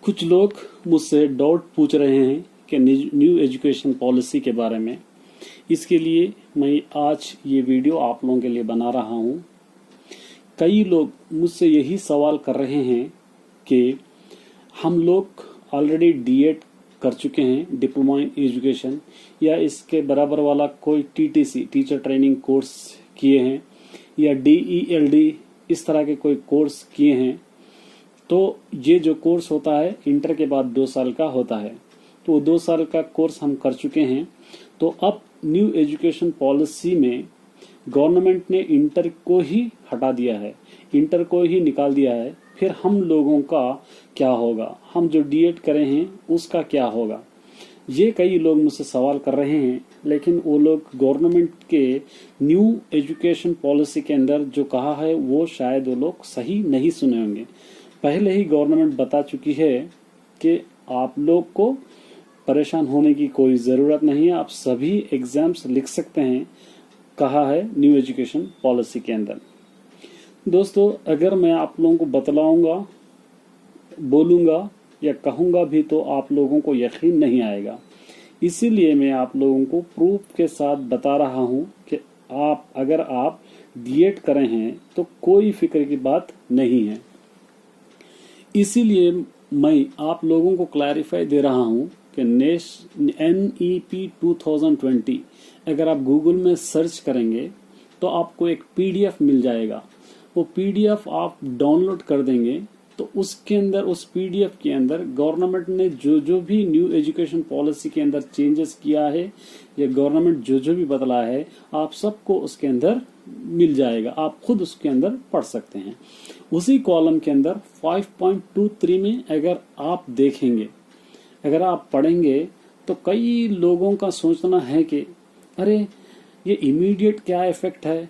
कुछ लोग मुझसे डाउट पूछ रहे हैं कि न्यू एजुकेशन पॉलिसी के बारे में। इसके लिए मैं आज ये वीडियो आप लोगों के लिए बना रहा हूँ। कई लोग मुझसे यही सवाल कर रहे हैं कि हम लोग ऑलरेडी डीएड कर चुके हैं, डिप्लोमा इन एजुकेशन, या इसके बराबर वाला कोई टीटीसी टीचर ट्रेनिंग कोर्स किए हैं, या डीईएलडी इस तरह के कोई कोर्स किए हैं। तो ये जो कोर्स होता है इंटर के बाद 2 साल का होता है, तो वो 2 साल का कोर्स हम कर चुके हैं। तो अब न्यू एजुकेशन पॉलिसी में गवर्नमेंट ने इंटर को ही हटा दिया है, इंटर को ही निकाल दिया है। फिर हम लोगों का क्या होगा, हम जो डीएड करे हैं उसका क्या होगा, ये कई लोग मुझसे सवाल कर रहे हैं। लेकिन वो लोग गवर्नमेंट के न्यू एजुकेशन पॉलिसी के अंदर जो कहा है वो शायद वो लोग सही नहीं सुने होंगे। पहले ही गवर्नमेंट बता चुकी है कि आप लोग को परेशान होने की कोई ज़रूरत नहीं है, आप सभी एग्जाम्स लिख सकते हैं, कहा है न्यू एजुकेशन पॉलिसी के अंदर। दोस्तों, अगर मैं आप लोगों को बतलाऊंगा, बोलूंगा या कहूंगा भी तो आप लोगों को यकीन नहीं आएगा। इसीलिए मैं आप लोगों को प्रूफ के साथ बता रहा हूं कि अगर आप डीएड करे हैं तो कोई फिक्र की बात नहीं है। इसीलिए मैं आप लोगों को क्लैरिफाई दे रहा हूं कि NEP 2020 अगर आप गूगल में सर्च करेंगे तो आपको एक पीडीएफ मिल जाएगा। वो पीडीएफ आप डाउनलोड कर देंगे तो उसके अंदर, उस पीडीएफ के अंदर गवर्नमेंट ने जो जो भी न्यू एजुकेशन पॉलिसी के अंदर चेंजेस किया है या गवर्नमेंट जो जो भी बदला है, आप सबको उसके अंदर मिल जाएगा। आप खुद उसके अंदर पढ़ सकते हैं। उसी कॉलम के अंदर 5.23 में अगर आप देखेंगे, अगर आप पढ़ेंगे तो कई लोगों का सोचना है कि अरे ये इमीडिएट क्या इफेक्ट है।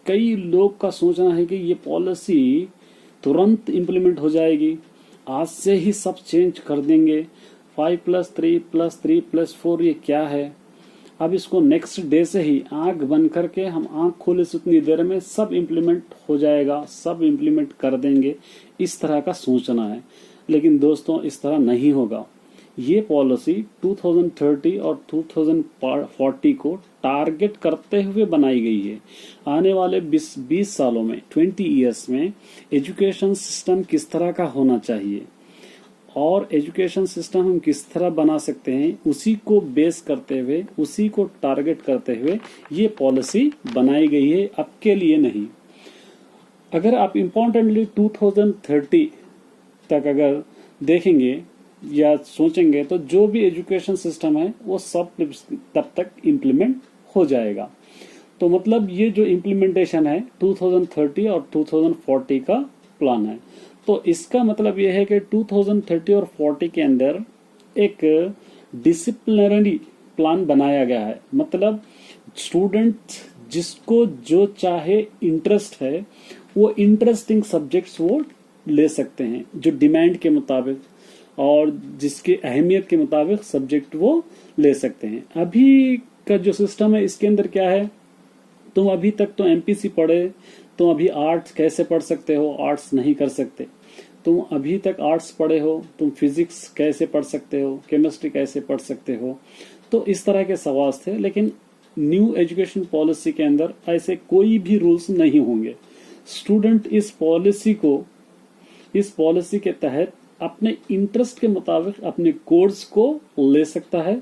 कई लोग का सोचना है कि ये पॉलिसी तुरंत इम्प्लीमेंट हो जाएगी, आज से ही सब चेंज कर देंगे। 5+3+3+4 ये क्या है, अब इसको नेक्स्ट डे से ही आंख बंद करके हम आंख खोले से उतनी देर में सब इम्प्लीमेंट हो जाएगा, सब इम्प्लीमेंट कर देंगे, इस तरह का सोचना है। लेकिन दोस्तों, इस तरह नहीं होगा। ये पॉलिसी 2030 और 2040 को टारगेट करते हुए बनाई गई है। आने वाले 20 सालों में, 20 इयर्स में एजुकेशन सिस्टम किस तरह का होना चाहिए और एजुकेशन सिस्टम हम किस तरह बना सकते हैं, उसी को बेस करते हुए, उसी को टारगेट करते हुए ये पॉलिसी बनाई गई है, अब के लिए नहीं। अगर आप इम्पोर्टेंटली 2030 तक अगर देखेंगे या सोचेंगे तो जो भी एजुकेशन सिस्टम है वो सब तब तक इम्प्लीमेंट हो जाएगा। तो मतलब ये जो इम्प्लीमेंटेशन है 2030 और 2040 का प्लान है। तो इसका मतलब ये है कि 2030 और 40 के अंदर एक डिसिप्लिनरी प्लान बनाया गया है। मतलब स्टूडेंट जिसको जो चाहे इंटरेस्ट है वो इंटरेस्टिंग सब्जेक्ट्स वो ले सकते हैं, जो डिमांड के मुताबिक और जिसकी अहमियत के मुताबिक सब्जेक्ट वो ले सकते हैं। अभी का जो सिस्टम है इसके अंदर क्या है, तुम अभी तक तो एमपीसी पढ़े, तुम अभी आर्ट्स कैसे पढ़ सकते हो, आर्ट्स नहीं कर सकते। तुम अभी तक आर्ट्स पढ़े हो, तुम फिजिक्स कैसे पढ़ सकते हो, केमिस्ट्री कैसे पढ़ सकते हो। तो इस तरह के सवाल थे। लेकिन न्यू एजुकेशन पॉलिसी के अंदर ऐसे कोई भी रूल्स नहीं होंगे। स्टूडेंट इस पॉलिसी के तहत अपने इंटरेस्ट के मुताबिक अपने कोर्स को ले सकता है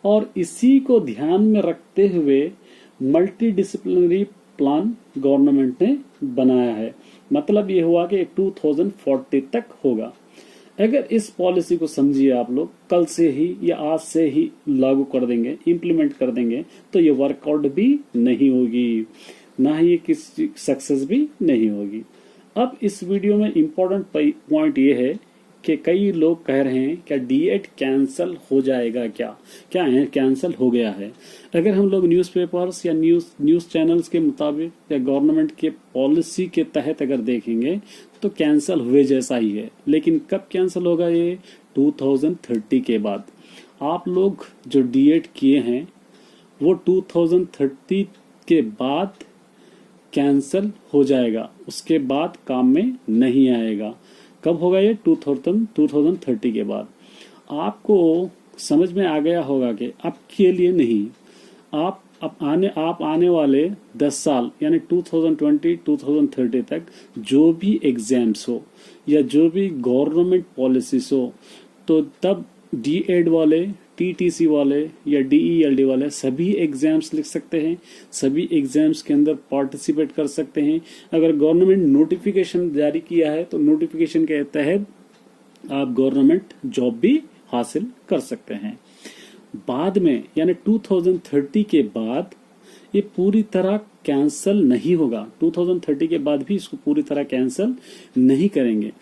और इसी को ध्यान में रखते हुए मल्टी डिसिप्लिनरी प्लान गवर्नमेंट ने बनाया है। मतलब ये हुआ कि 2040 तक होगा। अगर इस पॉलिसी को समझिए आप लोग, कल से ही या आज से ही लागू कर देंगे, इम्प्लीमेंट कर देंगे, तो ये वर्कआउट भी नहीं होगी, ना ही किसी सक्सेस भी नहीं होगी। अब इस वीडियो में इम्पोर्टेंट पॉइंट ये है कि कई लोग कह रहे हैं क्या डीएड कैंसिल हो जाएगा, क्या है कैंसिल हो गया है। अगर हम लोग न्यूज़पेपर्स या न्यूज़ चैनल्स के मुताबिक या गवर्नमेंट के पॉलिसी के तहत अगर देखेंगे तो कैंसिल हुए जैसा ही है। लेकिन कब कैंसिल होगा, ये 2030 के बाद। आप लोग जो डीएड किए हैं वो 2030 के बाद कैंसिल हो जाएगा, उसके बाद काम में नहीं आएगा। कब होगा ये? 2030 के बाद। आपको समझ में आ गया होगा कि अब के लिए नहीं, आप आने वाले 10 साल यानी 2020-2030 तक जो भी एग्जाम्स हो या जो भी गवर्नमेंट पॉलिसीज हो, तो तब D.Ed वाले, TTC वाले या DELD वाले सभी एग्जाम्स लिख सकते हैं, सभी एग्जाम्स के अंदर पार्टिसिपेट कर सकते हैं। अगर गवर्नमेंट नोटिफिकेशन जारी किया है तो नोटिफिकेशन के तहत आप गवर्नमेंट जॉब भी हासिल कर सकते हैं। बाद में यानी 2030 के बाद ये पूरी तरह कैंसल नहीं होगा। 2030 के बाद भी इसको पूरी तरह कैंसल नहीं करेंगे।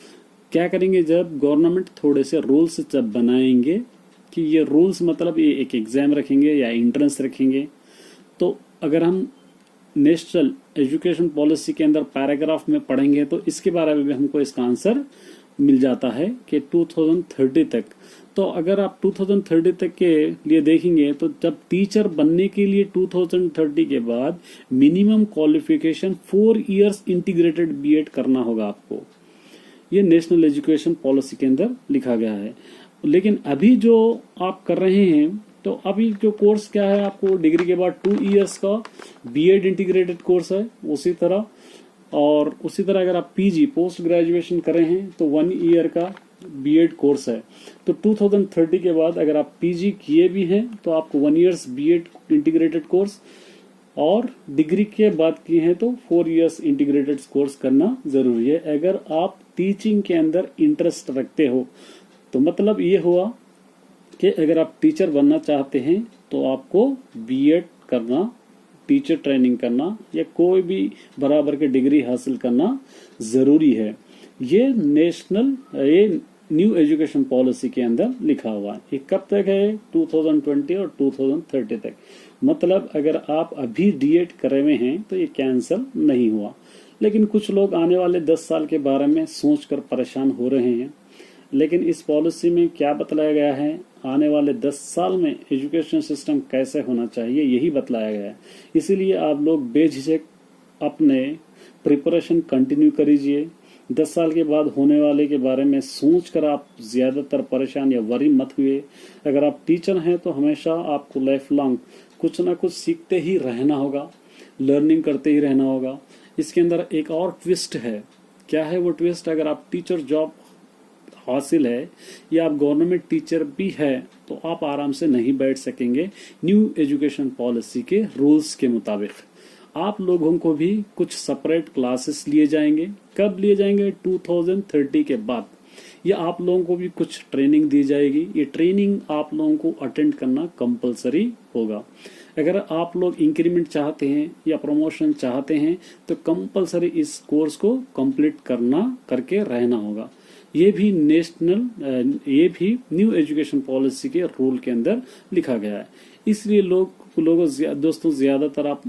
क्या करेंगे? जब गवर्नमेंट थोड़े से रूल्स जब बनाएंगे कि ये रूल्स मतलब ये एक एग्जाम रखेंगे या एंट्रेंस रखेंगे, तो अगर हम नेशनल एजुकेशन पॉलिसी के अंदर पैराग्राफ में पढ़ेंगे तो इसके बारे में भी हमको इसका आंसर मिल जाता है कि 2030 तक। तो अगर आप 2030 तक के लिए देखेंगे तो जब टीचर बनने के लिए 2030 के बाद minimum qualification 4 years integrated B.Ed करना होगा आपको। ये नेशनल एजुकेशन पॉलिसी के अंदर लिखा गया है। लेकिन अभी जो आप कर रहे हैं, तो अभी जो कोर्स क्या है, आपको डिग्री के बाद 2 इयर्स का B.Ed इंटीग्रेटेड कोर्स है। उसी तरह अगर आप PG पोस्ट ग्रेजुएशन कर रहे हैं तो 1 ईयर का B.Ed कोर्स है। तो 2030 के बाद अगर आप PG किए भी हैं तो आपको 1 इयर्स B.Ed इंटीग्रेटेड कोर्स, और डिग्री के बाद किए हैं तो 4 इयर्स इंटीग्रेटेड कोर्स करना जरूरी है। अगर आप टीचिंग के अंदर इंटरेस्ट रखते हो तो मतलब ये हुआ कि अगर आप टीचर बनना चाहते हैं तो आपको B.Ed करना, टीचर ट्रेनिंग करना या कोई भी बराबर के डिग्री हासिल करना जरूरी है। ये न्यू एजुकेशन पॉलिसी के अंदर लिखा हुआ है। ये कब तक है? 2020 और 2030 तक। मतलब अगर आप अभी D.Ed करे हुए हैं तो ये कैंसल नहीं हुआ। लेकिन कुछ लोग आने वाले 10 साल के बारे में सोचकर परेशान हो रहे हैं। लेकिन इस पॉलिसी में क्या बतलाया गया है, आने वाले 10 साल में एजुकेशन सिस्टम कैसे होना चाहिए, यही बतलाया गया है। इसीलिए आप लोग बेझिझक अपने प्रिपरेशन कंटिन्यू करिए। 10 साल के बाद होने वाले के बारे में सोचकर आप ज्यादातर परेशान या वरी मत हुए। अगर आप टीचर हैं तो हमेशा आपको लाइफ लॉन्ग कुछ ना कुछ सीखते ही रहना होगा, लर्निंग करते ही रहना होगा। इसके अंदर एक और ट्विस्ट है। क्या है वो ट्विस्ट? अगर आप टीचर जॉब हासिल है या आप गवर्नमेंट टीचर भी है तो आप आराम से नहीं बैठ सकेंगे न्यू एजुकेशन पॉलिसी के रूल्स के मुताबिक। आप लोगों को भी कुछ सेपरेट क्लासेस लिए जाएंगे। कब लिए जाएंगे? 2030 के बाद। या आप लोगों को भी कुछ ट्रेनिंग दी जाएगी। ये ट्रेनिंग आप लोगों को अटेंड करना कंपलसरी होगा। अगर आप लोग इंक्रीमेंट चाहते हैं या प्रमोशन चाहते हैं तो कंपलसरी इस कोर्स को कंप्लीट करके रहना होगा। ये भी न्यू एजुकेशन पॉलिसी के रूल के अंदर लिखा गया है। इसलिए दोस्तों ज्यादातर आप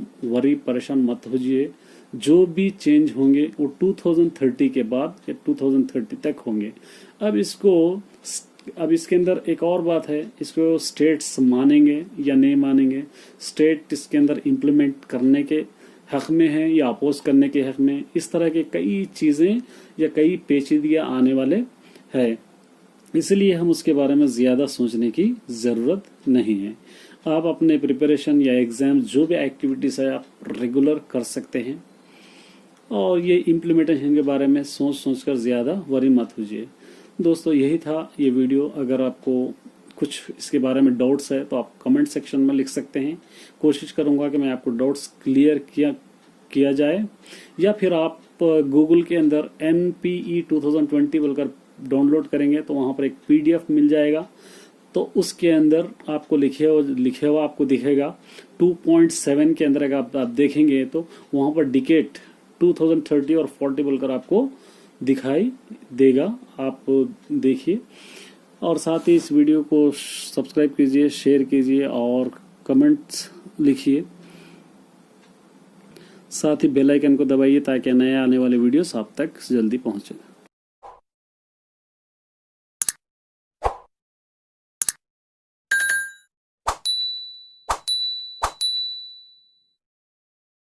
परेशान मत होइए। जो भी चेंज होंगे वो 2030 के बाद या 2030 तक होंगे। अब इसके अंदर एक और बात है, इसको स्टेट्स मानेंगे या नहीं मानेंगे। स्टेट इसके अंदर इम्प्लीमेंट करने के हक में है या अपोज करने के हक में। इस तरह के कई चीजें या कई पेचीदगियां आने वाले हैं। इसलिए हम उसके बारे में ज्यादा सोचने की जरूरत नहीं है। आप अपने प्रिपरेशन या एग्जाम जो भी एक्टिविटीज है आप रेगुलर कर सकते हैं। और ये इम्प्लीमेंटेशन के बारे में सोच कर ज्यादा वरी मत होइए। दोस्तों यही था ये वीडियो। अगर आपको कुछ इसके बारे में डाउट्स है तो आप कमेंट सेक्शन में लिख सकते हैं। कोशिश करूंगा कि मैं आपको डाउट्स क्लियर किया जाए। या फिर आप गूगल के अंदर NPE 2020 बोलकर डाउनलोड करेंगे तो वहां पर एक PDF मिल जाएगा। तो उसके अंदर आपको लिखे हुआ आपको दिखेगा 2.7 के अंदर अगर आप देखेंगे तो वहां पर डिकेट 2030 और 40 बोलकर आपको दिखाई देगा। आप देखिए और साथ ही इस वीडियो को सब्सक्राइब कीजिए, शेयर कीजिए और कमेंट्स लिखिए। साथ ही बेल आइकन को दबाइए ताकि नए आने वाले वीडियोस आप तक जल्दी पहुंचे।